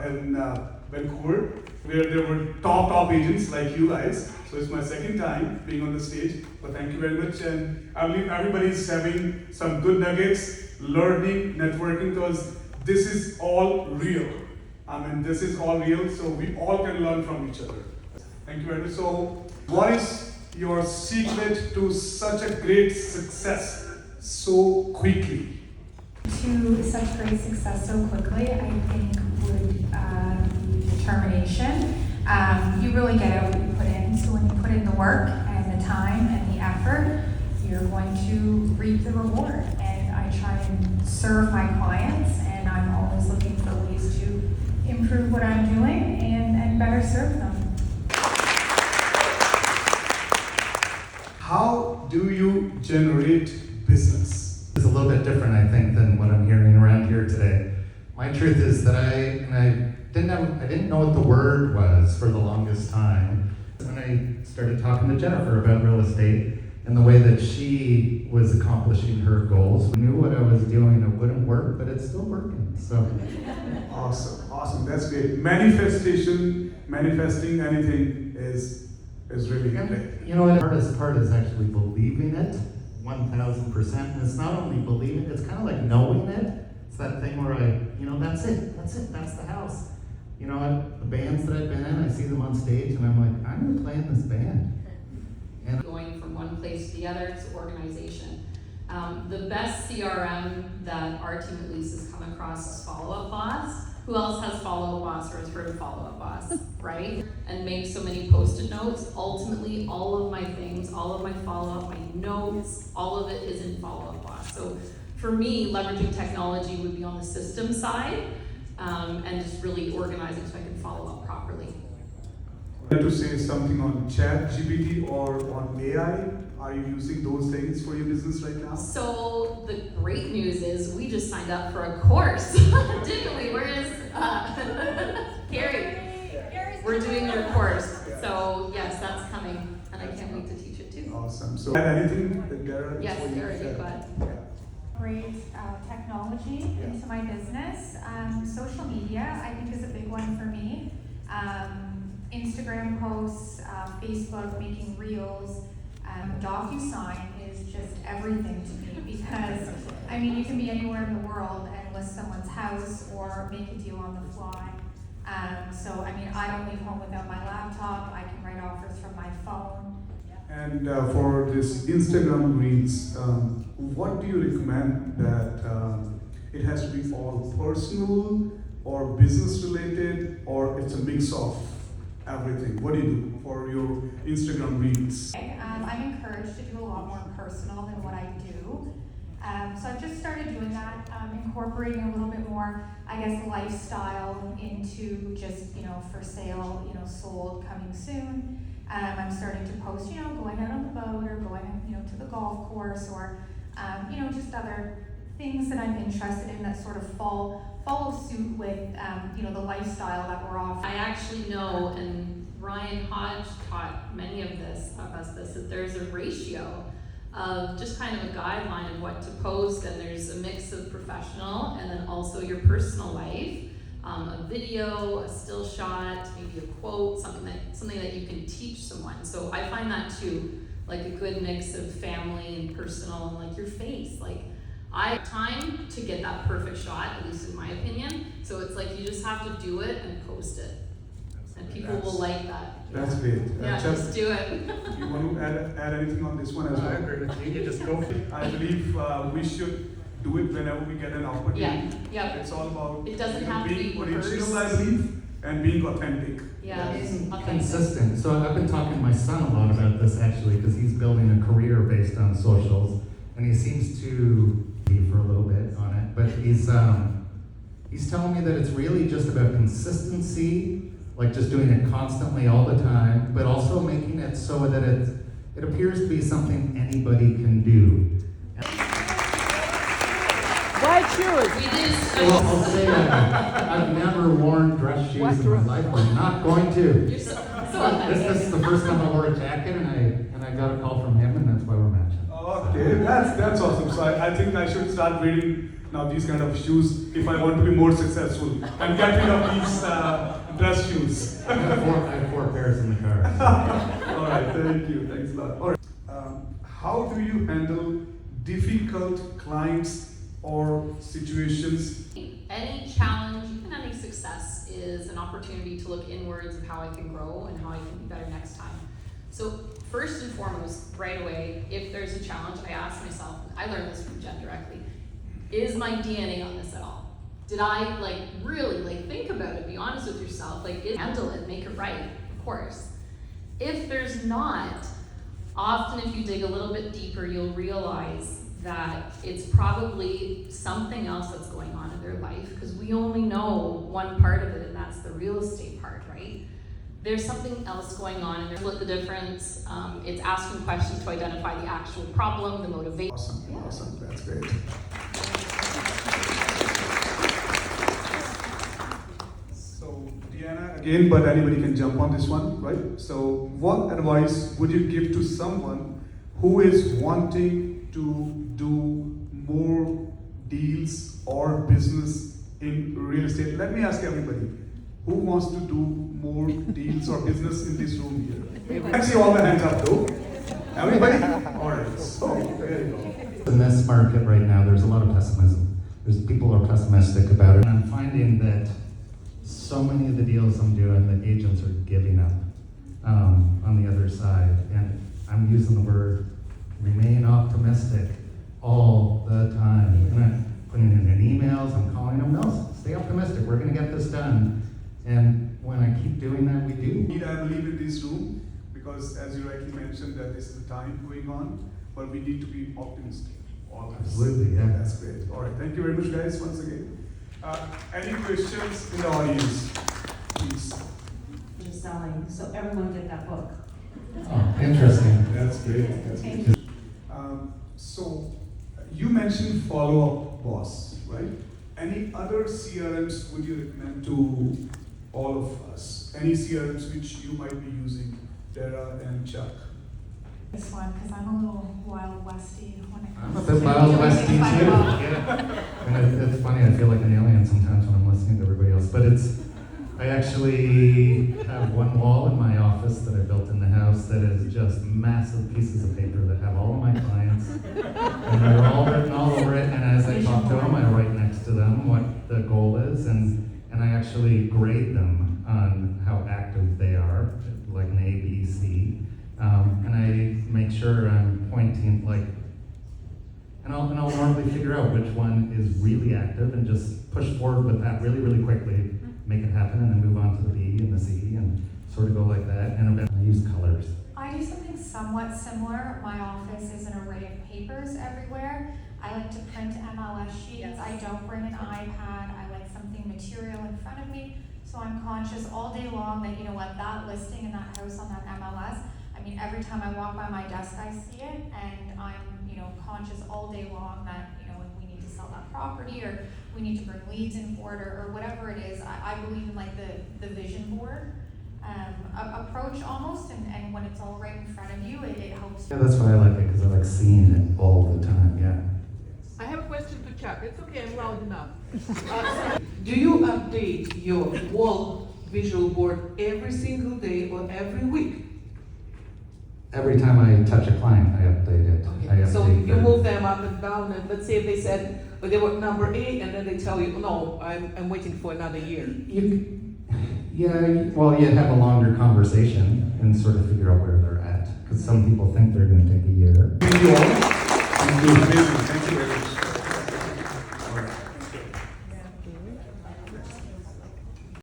in Vancouver, where there were top agents like you guys. So it's my second time being on the stage, but thank you very much. And I believe everybody's having some good nuggets, learning, networking, because this is all real. I mean, this is all real, so we all can learn from each other. Thank you very much. So, what is your secret to such a great success so quickly? To such great success so quickly, I think would be determination. You really get out what you put in. So when you put in the work and the time and the effort, you're going to reap the reward. And I try and serve my clients, and I'm always looking for ways to improve what I'm doing and better serve them. How do you generate business? It's a little bit different, I think, than what I'm hearing around here today. My truth is that I didn't know what the word was for the longest time. When I started talking to Jennifer about real estate and the way that she was accomplishing her goals, I knew what I was doing, it wouldn't work, but it's still working. So Awesome, that's great. Manifesting anything is really great. You know what, the hardest part is actually believing it 1,000%. And it's not only believing it, it's kind of like knowing it. It's that thing where that's it, that's the house. You know what, the bands that I've been in, I see them on stage and I'm like, I'm gonna play in this band. And going from one place to the other, it's organization. The best CRM that our team at least has come across is Follow Up Boss. Who else has Follow Up Boss or has heard of Follow Up Boss, right? And make so many Post-it notes. Ultimately, all of my things, all of my follow-up, my notes, all of it is in Follow Up Boss. So for me, leveraging technology would be on the system side, and just really organizing so I can follow up properly. I'd like to say something on ChatGPT or on AI. Are you using those things for your business right now? So the great news is we just signed up for a course, didn't we? Where is Carrie? We're doing your course. So yes, that's coming, and I can't wait to teach it too. Awesome. So anything that Dara? Yes, Dara, go ahead. Great technology into my business. Social media, I think, is a big one for me. Instagram posts, Facebook, making reels. DocuSign is just everything to me because, I mean, you can be anywhere in the world and list someone's house or make a deal on the fly. So, I mean, I don't leave home without my laptop. I can write offers from my phone. And for this Instagram Reels, what do you recommend that it has to be all personal or business related, or it's a mix of everything? What do you do for your Instagram Reels? I'm encouraged to do a lot more personal than what I do. So I've just started doing that, incorporating a little bit more, I guess, lifestyle into just, for sale, sold, coming soon. I'm starting to post, going out on the boat or going, to the golf course or, just other things that I'm interested in that sort of follow suit with, the lifestyle that we're offering. I actually know, and Ryan Hodge taught many of us this, that there's a ratio of just kind of a guideline of what to post, and there's a mix of professional and then also your personal life. A video, a still shot, maybe a quote, something that you can teach someone. So I find that too, like a good mix of family and personal and like your face. Like I have time to get that perfect shot, at least in my opinion. So it's like you just have to do it and post it. And people will like that. That's great. Yeah, just do it. You want to add anything on this one as well? I agree with you. You just go for it. I believe we should do it whenever we get an opportunity. Yeah. It's all about It doesn't have to being be original, I rehearsed. believe, and being authentic. Yeah, authentic. Consistent. So I've been talking to my son a lot about this actually, because he's building a career based on socials, and he seems to be for a little bit on it. But he's telling me that it's really just about consistency, like just doing it constantly all the time, but also making it so that it appears to be something anybody can do. White shoes. We did Well, I'll say I've never worn dress shoes in my life. I'm not going to. You're so This is the first time I wore a jacket, and I got a call from him, and that's why we're matching. Oh, Okay, that's awesome. So I think I should start wearing now these kind of shoes if I want to be more successful and get rid of these dress shoes. I have four pairs in the car. All right, thank you. Thanks a lot. All right. How do you handle difficult clients or situations? Any challenge, even any success, is an opportunity to look inwards of how I can grow and how I can be better next time. So first and foremost, right away, if there's a challenge, I ask myself, I learned this from Jen directly, is my DNA on this at all? Did I really think about it, be honest with yourself, handle it, make it right, of course. If there's not, often if you dig a little bit deeper, you'll realize that it's probably something else that's going on in their life, because we only know one part of it, and that's the real estate part, right? There's something else going on, and there's split the difference. It's asking questions to identify the actual problem, the motivation. Awesome, awesome, that's great. So, Deanna, again, but anybody can jump on this one, right? So, what advice would you give to someone who is wanting to do more deals or business in real estate? Let me ask everybody, who wants to do more deals or business in this room here? Let's see all the hands up though. Everybody? All right, so there you go. In this market right now, there's a lot of pessimism. People are pessimistic about it. And I'm finding that so many of the deals I'm doing, the agents are giving up on the other side. And I'm using the word remain optimistic all the time. And I'm putting it in emails, I'm calling them, no, stay optimistic, we're gonna get this done. And when I keep doing that, we do. I believe in this room because, as you rightly mentioned, that this is the time going on, but we need to be optimistic. Always. Absolutely, yeah. That's great. All right, thank you very much, guys, once again. Any questions in the audience, please? Just selling, so everyone get that book. Oh, interesting. That's great. That's great. So, you mentioned follow-up boss, right? Any other CRMs would you recommend to all of us? Any CRMs which you might be using, Dara and Chuck? This one, because I'm a little wild westy when it I'm comes a bit wild westy too. Well, Yeah. And it's funny, I feel like an alien sometimes when I'm listening to everybody else. But I actually have one wall in my office that I built in the house that is just massive pieces of paper that have all of my clients. And they're all written all over it. And as I talk to them, I write next to them what the goal is. And I actually grade them on how active they are, like an A, B, C. And I make sure I'm pointing and I'll normally figure out which one is really active and just push forward with that really, really quickly, make it happen, and then move on to the B and the C and sort of go like that. And I use colors. I do something somewhat similar. My office is an array of papers everywhere. I like to print MLS sheets. Yes. I don't bring an iPad. I like something material in front of me. So I'm conscious all day long that, you know what, that listing in that house on that MLS, I mean, every time I walk by my desk, I see it, and I'm, conscious all day long that, if we need to sell that property or we need to bring leads in for it or whatever it is, I believe in the vision board approach almost, and when it's all right in front of you, it helps. Yeah, that's why I like it, because I like seeing it all the time, yeah. I have a question to Chuck. It's okay, I'm loud enough. Do you update your wall visual board every single day or every week? Every time I touch a client, I update it. I update So you the- move them up and down, and let's say if they said, well, they were number 8, and then they tell you, no, I'm waiting for another year. You have a longer conversation and sort of figure out where they're at. Because some people think they're going to take a year. Thank you all. Thank you. Amazing.